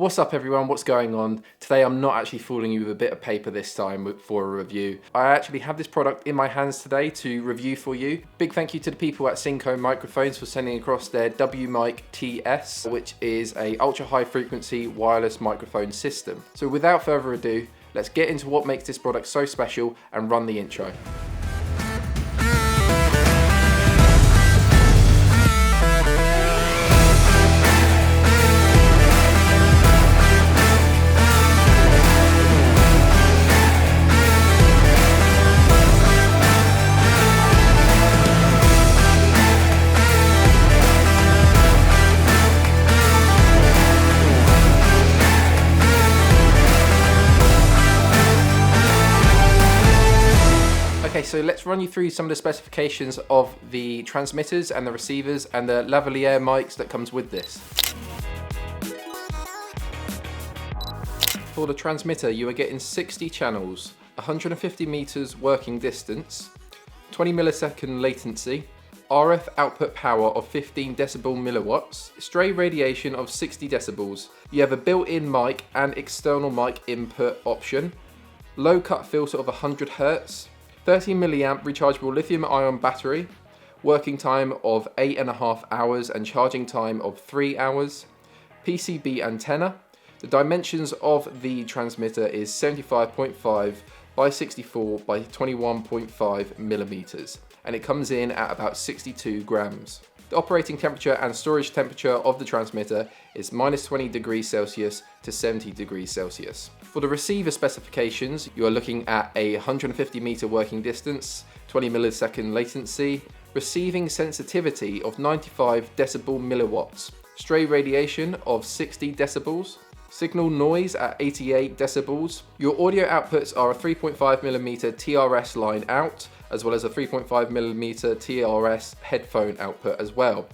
What's up everyone, what's going on? Today I'm not actually fooling you with a bit of paper this time for a review. I actually have this product in my hands today to review for you. Big thank you to the people at Synco microphones for sending across their WMic-Ts, which is a ultra high frequency wireless microphone system. So without further ado, let's get into what makes this product so special and run the intro. Okay, so let's run you through some of the specifications of the transmitters and the receivers and the Lavalier mics that comes with this. For the transmitter, you are getting 60 channels, 150 meters working distance, 20 millisecond latency, RF output power of 15 decibel milliwatts, stray radiation of 60 decibels. You have a built-in mic and external mic input option, low cut filter of 100 Hz, 30 milliamp rechargeable lithium ion battery, working time of 8.5 hours and charging time of 3 hours, PCB antenna. The dimensions of the transmitter is 75.5 by 64 by 21.5 millimeters, and it comes in at about 62 grams. The operating temperature and storage temperature of the transmitter is -20 degrees Celsius to 70 degrees Celsius. For the receiver specifications, you are looking at a 150 meter working distance, 20 millisecond latency, receiving sensitivity of 95 decibel milliwatts, stray radiation of 60 decibels, signal noise at 88 decibels. Your audio outputs are a 3.5mm TRS line out, as well as a 3.5mm TRS headphone output as well.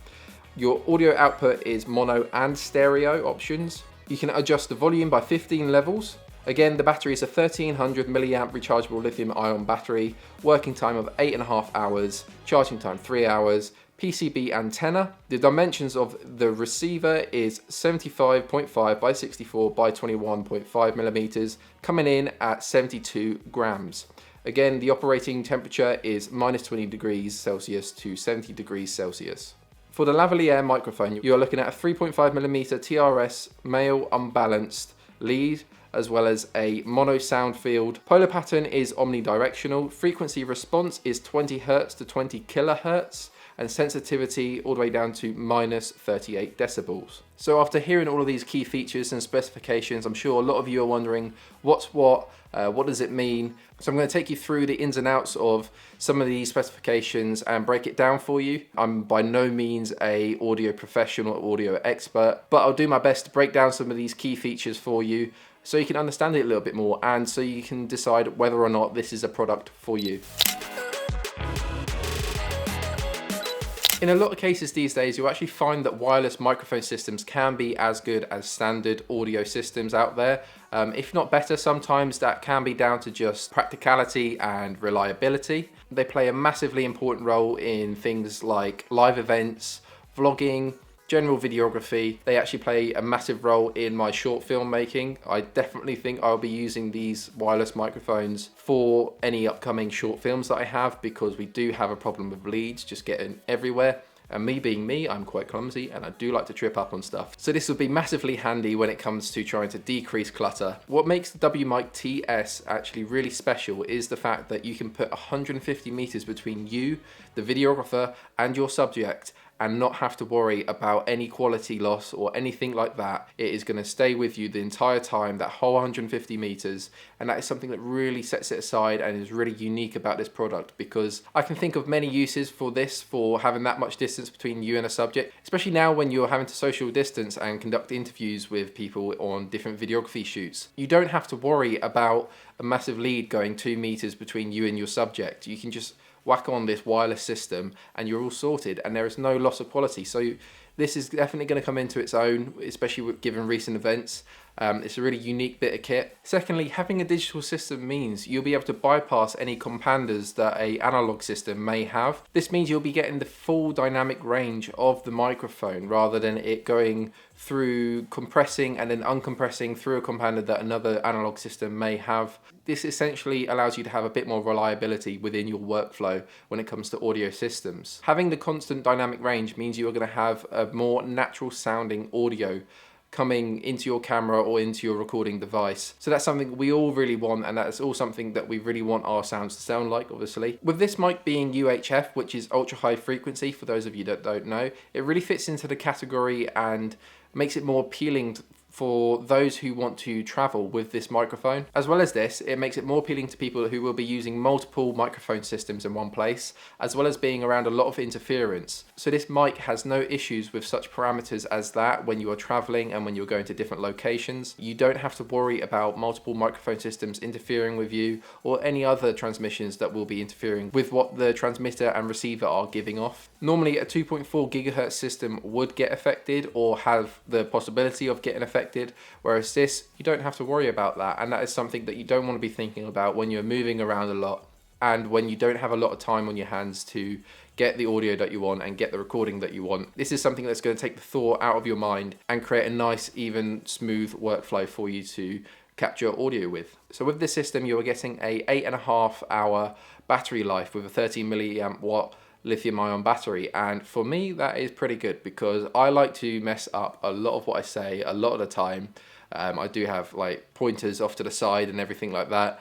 Your audio output is mono and stereo options. You can adjust the volume by 15 levels. Again, the battery is a 1300 milliamp rechargeable lithium ion battery, working time of 8.5 hours, charging time 3 hours, PCB antenna. The dimensions of the receiver is 75.5 by 64 by 21.5 millimeters, coming in at 72 grams. Again, the operating temperature is -20 degrees Celsius to 70 degrees Celsius. For the Lavalier microphone, you are looking at a 3.5mm TRS male unbalanced lead, as well as a mono sound field. Polar pattern is omnidirectional. Frequency response is 20 Hz to 20 kilohertz, and sensitivity all the way down to -38 decibels. So after hearing all of these key features and specifications, I'm sure a lot of you are wondering what's what does it mean? So I'm going to take you through the ins and outs of some of these specifications and break it down for you. I'm by no means a audio professional or audio expert, but I'll do my best to break down some of these key features for you so you can understand it a little bit more and so you can decide whether or not this is a product for you. In a lot of cases these days, you'll actually find that wireless microphone systems can be as good as standard audio systems out there. If not better, sometimes that can be down to just practicality and reliability. They play a massively important role in things like live events, vlogging, general videography. They actually play a massive role in my short film making. I definitely think I'll be using these wireless microphones for any upcoming short films that I have, because we do have a problem with leads just getting everywhere. And me being me, I'm quite clumsy and I do like to trip up on stuff. So this will be massively handy when it comes to trying to decrease clutter. What makes the WMic-Ts actually really special is the fact that you can put 150 meters between you, the videographer, and your subject, and not have to worry about any quality loss or anything like that. It is going to stay with you the entire time, that whole 150 meters, and that is something that really sets it aside and is really unique about this product, because I can think of many uses for this, for having that much distance between you and a subject, especially now when you're having to social distance and conduct interviews with people on different videography shoots. You don't have to worry about a massive lead going 2 meters between you and your subject. You can just whack on this wireless system and you're all sorted, and there is no loss of quality. So this is definitely going to come into its own, especially given recent events. It's a really unique bit of kit. Secondly, having a digital system means you'll be able to bypass any companders that a analog system may have. This means you'll be getting the full dynamic range of the microphone rather than it going through compressing and then uncompressing through a compander that another analog system may have. This essentially allows you to have a bit more reliability within your workflow when it comes to audio systems. Having the constant dynamic range means you are going to have a more natural sounding audio coming into your camera or into your recording device. So that's something we all really want, and that's all something that we really want our sounds to sound like, obviously. With this mic being UHF, which is ultra high frequency, for those of you that don't know, it really fits into the category and makes it more appealing for those who want to travel with this microphone. As well as this, it makes it more appealing to people who will be using multiple microphone systems in one place, as well as being around a lot of interference. So this mic has no issues with such parameters as that when you are traveling and when you're going to different locations. You don't have to worry about multiple microphone systems interfering with you or any other transmissions that will be interfering with what the transmitter and receiver are giving off. Normally a 2.4 gigahertz system would get affected or have the possibility of getting affected, whereas this, you don't have to worry about that, and that is something that you don't want to be thinking about when you're moving around a lot and when you don't have a lot of time on your hands to get the audio that you want and get the recording that you want. This is something that's going to take the thought out of your mind and create a nice, even, smooth workflow for you to capture audio with. So with this system, you are getting a 8.5 hour battery life with a 13 milliamp watt lithium-ion battery, and for me that is pretty good because I like to mess up a lot of what I say a lot of the time. I do have like pointers off to the side and everything like that,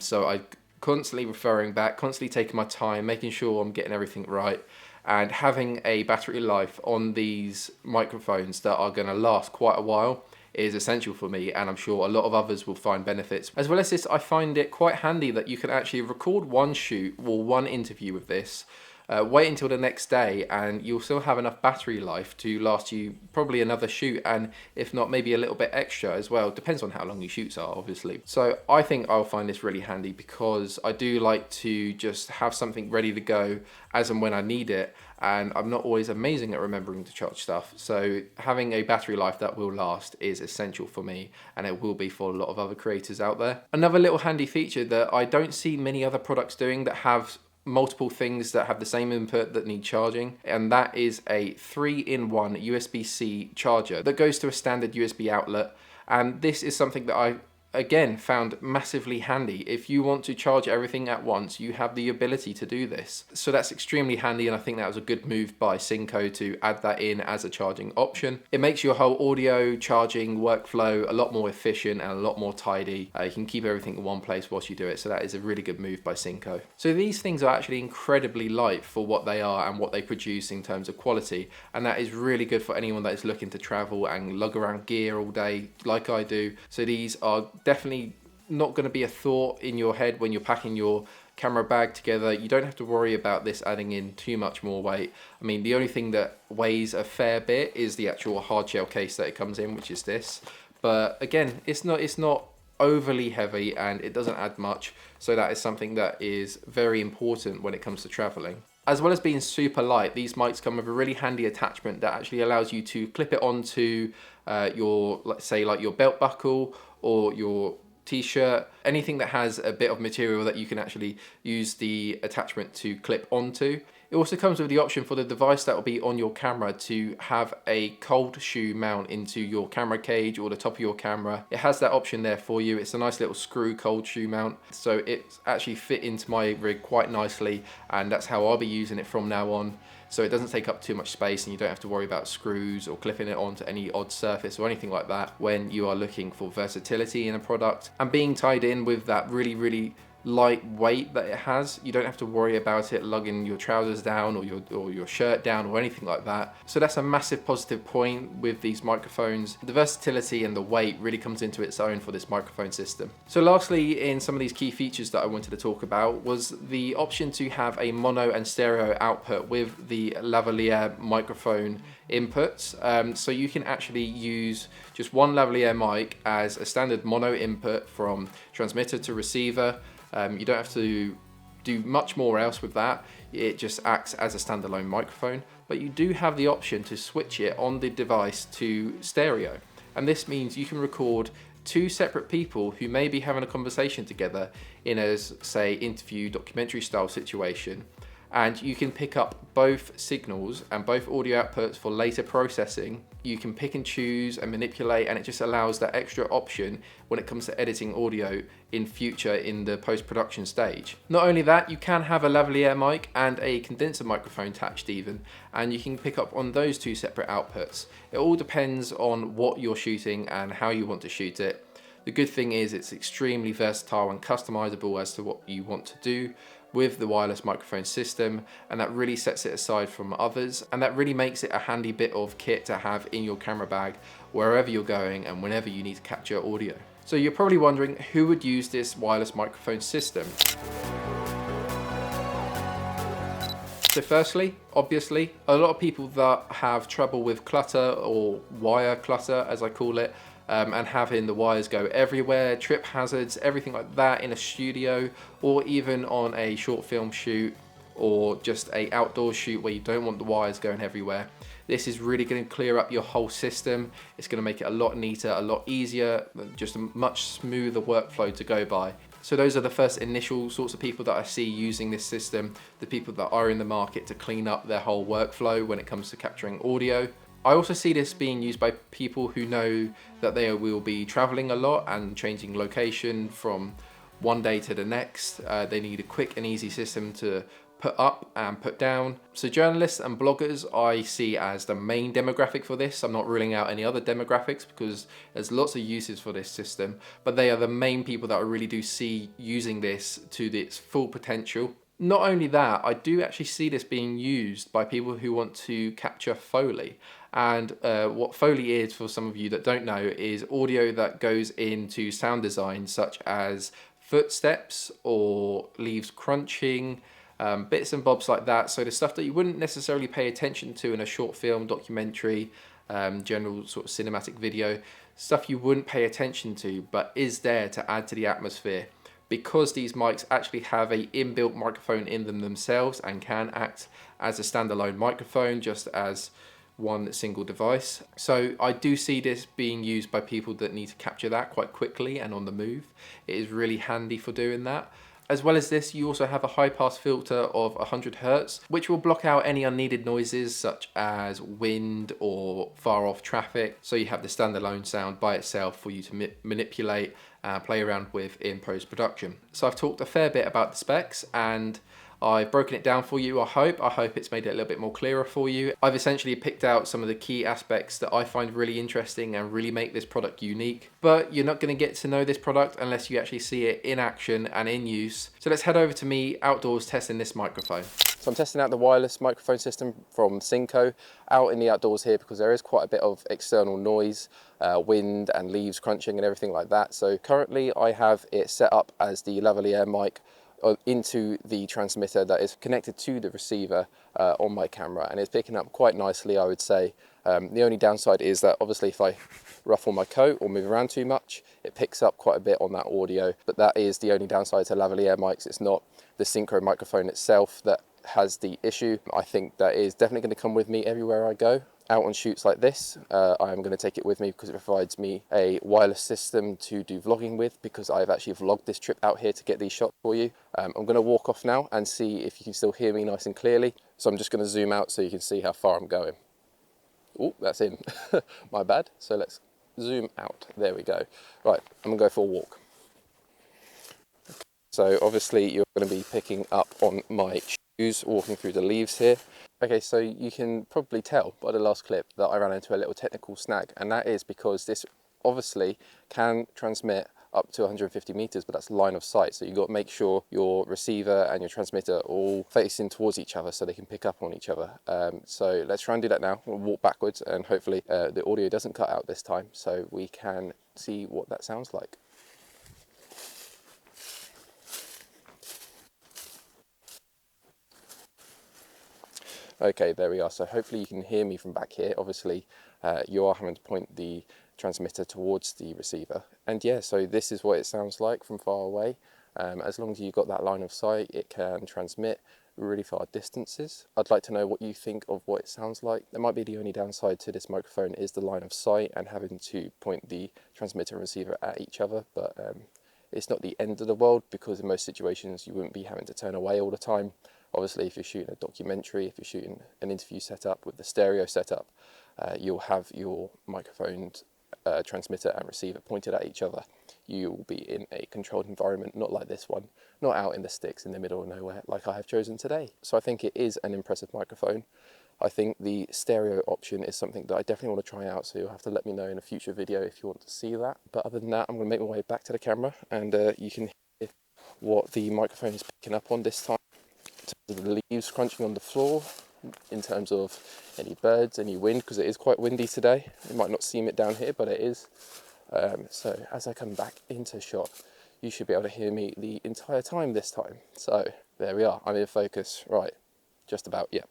so I constantly referring back, constantly taking my time, making sure I'm getting everything right, and having a battery life on these microphones that are going to last quite a while is essential for me, and I'm sure a lot of others will find benefits. As well as this, I find it quite handy that you can actually record one shoot or one interview with this, wait until the next day, and you'll still have enough battery life to last you probably another shoot, and if not, maybe a little bit extra as well. Depends on how long your shoots are, obviously. So I think I'll find this really handy because I do like to just have something ready to go as and when I need it, and I'm not always amazing at remembering to charge stuff. So having a battery life that will last is essential for me, and it will be for a lot of other creators out there. Another little handy feature that I don't see many other products doing that have multiple things that have the same input that need charging, and that is a 3-in-1 USB-C charger that goes to a standard USB outlet. And this is something that I again found massively handy. If you want to charge everything at once, you have the ability to do this. So that's extremely handy, and I think that was a good move by Synco to add that in as a charging option. It makes your whole audio charging workflow a lot more efficient and a lot more tidy. You can keep everything in one place whilst you do it, so that is a really good move by Synco. So these things are actually incredibly light for what they are and what they produce in terms of quality, and that is really good for anyone that is looking to travel and lug around gear all day like I do. So these are definitely not going to be a thought in your head when you're packing your camera bag together. You don't have to worry about this adding in too much more weight. I mean, the only thing that weighs a fair bit is the actual hard shell case that it comes in, which is this. But again, it's not overly heavy and it doesn't add much. So that is something that is very important when it comes to traveling. As well as being super light, these mics come with a really handy attachment that actually allows you to clip it onto your, let's say, like your belt buckle or your t-shirt, anything that has a bit of material that you can actually use the attachment to clip onto. It also comes with the option for the device that will be on your camera to have a cold shoe mount into your camera cage or the top of your camera. It has that option there for you. It's a nice little screw cold shoe mount, so it's actually fit into my rig quite nicely, and that's how I'll be using it from now on. So it doesn't take up too much space and you don't have to worry about screws or clipping it onto any odd surface or anything like that when you are looking for versatility in a product. And being tied in with that really light weight that it has, you don't have to worry about it lugging your trousers down or your shirt down or anything like that. So that's a massive positive point with these microphones. The versatility and the weight really comes into its own for this microphone system. So lastly, in some of these key features that I wanted to talk about was the option to have a mono and stereo output with the Lavalier microphone inputs. So you can actually use just one Lavalier mic as a standard mono input from transmitter to receiver. You don't have to do much more else with that. It just acts as a standalone microphone, but you do have the option to switch it on the device to stereo. and this means you can record two separate people who may be having a conversation together in a, say, interview documentary style situation, and you can pick up both signals and both audio outputs for later processing. You can pick and choose and manipulate, and it just allows that extra option when it comes to editing audio in future in the post-production stage. Not only that, you can have a lavalier mic and a condenser microphone attached even, and you can pick up on those two separate outputs. It all depends on what you're shooting and how you want to shoot it. The good thing is it's extremely versatile and customizable as to what you want to do with the wireless microphone system, and that really sets it aside from others, and that really makes it a handy bit of kit to have in your camera bag wherever you're going and whenever you need to capture audio. So you're probably wondering who would use this wireless microphone system. So firstly, obviously, a lot of people that have trouble with clutter, or wire clutter as I call it, and having the wires go everywhere, trip hazards, everything like that in a studio, or even on a short film shoot, or just a outdoor shoot where you don't want the wires going everywhere. This is really going to clear up your whole system. It's going to make it a lot neater, a lot easier, just a much smoother workflow to go by. So those are the first initial sorts of people that I see using this system, the people that are in the market to clean up their whole workflow when it comes to capturing audio. I also see this being used by people who know that they will be traveling a lot and changing location from one day to the next. They need a quick and easy system to put up and put down. So journalists and bloggers I see as the main demographic for this. I'm not ruling out any other demographics because there's lots of uses for this system, but they are the main people that I really do see using this to its full potential. Not only that, I do actually see this being used by people who want to capture Foley. And what Foley is, for some of you that don't know, is audio that goes into sound design such as footsteps or leaves crunching, bits and bobs like that. So the stuff that you wouldn't necessarily pay attention to in a short film, documentary, general sort of cinematic video, stuff you wouldn't pay attention to but is there to add to the atmosphere. Because these mics actually have a inbuilt microphone in them themselves and can act as a standalone microphone just as one single device. So I do see this being used by people that need to capture that quite quickly and on the move. It is really handy for doing that. As well as this, you also have a high pass filter of 100 Hz, which will block out any unneeded noises such as wind or far off traffic. So you have the standalone sound by itself for you to manipulate and play around with in post-production. So I've talked a fair bit about the specs and I've broken it down for you, I hope it's made it a little bit more clearer for you. I've essentially picked out some of the key aspects that I find really interesting and really make this product unique. But you're not going to get to know this product unless you actually see it in action and in use. So let's head over to me outdoors testing this microphone. So I'm testing out the wireless microphone system from Synco out in the outdoors here because there is quite a bit of external noise, wind and leaves crunching and everything like that. So currently I have it set up as the lavalier mic into the transmitter that is connected to the receiver on my camera, and it's picking up quite nicely, I would say. The only downside is that obviously if I ruffle my coat or move around too much, it picks up quite a bit on that audio, but that is the only downside to lavalier mics. It's not the Synco microphone itself that has the issue. I think that is definitely going to come with me everywhere I go. Out on shoots like this, I am going to take it with me because it provides me a wireless system to do vlogging with, because I've actually vlogged this trip out here to get these shots for you. I'm going to walk off now and see if you can still hear me nice and clearly. So I'm just going to zoom out so you can see how far I'm going. Oh, that's in. My bad. So let's zoom out. There we go. Right, I'm going to go for a walk. So obviously you're going to be picking up on my shoes walking through the leaves here. Okay, so you can probably tell by the last clip that I ran into a little technical snag, and that is because this obviously can transmit up to 150 meters, but that's line of sight. So you've got to make sure your receiver and your transmitter are all facing towards each other so they can pick up on each other. So let's try and do that now. We'll walk backwards and hopefully the audio doesn't cut out this time so we can see what that sounds like. Okay, there we are. So hopefully you can hear me from back here. Obviously, you are having to point the transmitter towards the receiver. And yeah, so this is what it sounds like from far away. As long as you've got that line of sight, it can transmit really far distances. I'd like to know what you think of what it sounds like. That might be the only downside to this microphone is the line of sight and having to point the transmitter and receiver at each other, but it's not the end of the world, because in most situations you wouldn't be having to turn away all the time. Obviously, if you're shooting a documentary, if you're shooting an interview setup with the stereo setup, you'll have your microphone transmitter and receiver pointed at each other. You will be in a controlled environment, not like this one, not out in the sticks in the middle of nowhere like I have chosen today. So I think it is an impressive microphone. I think the stereo option is something that I definitely want to try out, so you'll have to let me know in a future video if you want to see that. But other than that, I'm going to make my way back to the camera, and you can hear what the microphone is picking up on this time. In terms of the leaves crunching on the floor, in terms of any birds, any wind, because it is quite windy today. You might not seem it down here, but it is. So as I come back into shot, you should be able to hear me the entire time this time. So there we are, I'm in focus, right, just about, yeah.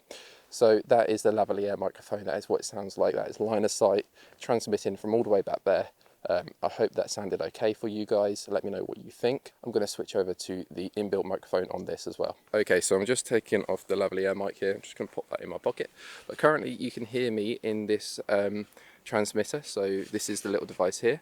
So that is the Lavalier microphone. That is what it sounds like. That is line of sight, transmitting from all the way back there. I hope that sounded okay for you guys. Let me know what you think. I'm going to switch over to the inbuilt microphone on this as well. Okay, so I'm just taking off the Lavalier mic here. I'm just going to pop that in my pocket. But currently you can hear me in this transmitter. So this is the little device here.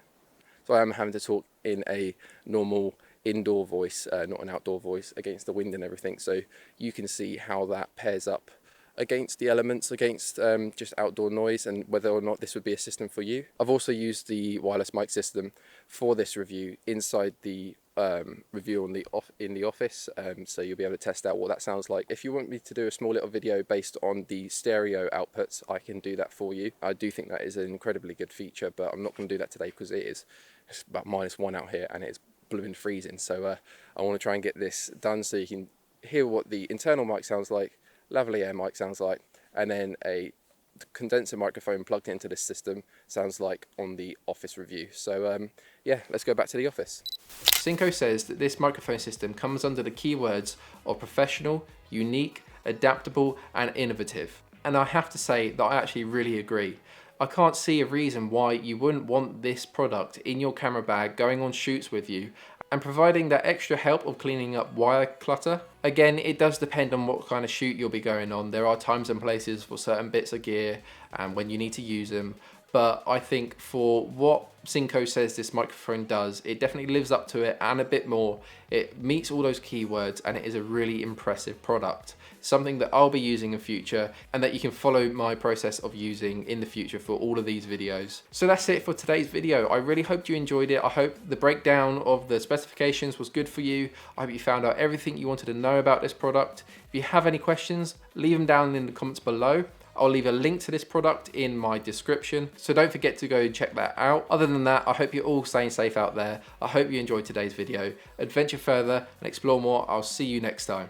So I am having to talk in a normal indoor voice, not an outdoor voice, against the wind and everything. So you can see how that pairs up against the elements, against just outdoor noise, and whether or not this would be a system for you. I've also used the wireless mic system for this review inside the review in the office, so you'll be able to test out what that sounds like. If you want me to do a small little video based on the stereo outputs, I can do that for you. I do think that is an incredibly good feature, but I'm not going to do that today because it's about -1 out here and it's blooming freezing. So I want to try and get this done so you can hear what the internal mic sounds like, Lavalier mic sounds like, and then a condenser microphone plugged into this system sounds like on the office review. So yeah, let's go back to the office. Synco says that this microphone system comes under the keywords of professional, unique, adaptable and innovative. And I have to say that I actually really agree. I can't see a reason why you wouldn't want this product in your camera bag going on shoots with you, and providing that extra help of cleaning up wire clutter. Again, it does depend on what kind of shoot you'll be going on. There are times and places for certain bits of gear and when you need to use them. But I think for what Synco says this microphone does, it definitely lives up to it and a bit more. It meets all those keywords and it is a really impressive product. Something that I'll be using in future and that you can follow my process of using in the future for all of these videos. So that's it for today's video. I really hope you enjoyed it. I hope the breakdown of the specifications was good for you. I hope you found out everything you wanted to know about this product. If you have any questions, leave them down in the comments below. I'll leave a link to this product in my description, so don't forget to go and check that out. Other than that, I hope you're all staying safe out there. I hope you enjoyed today's video. Adventure further and explore more. I'll see you next time.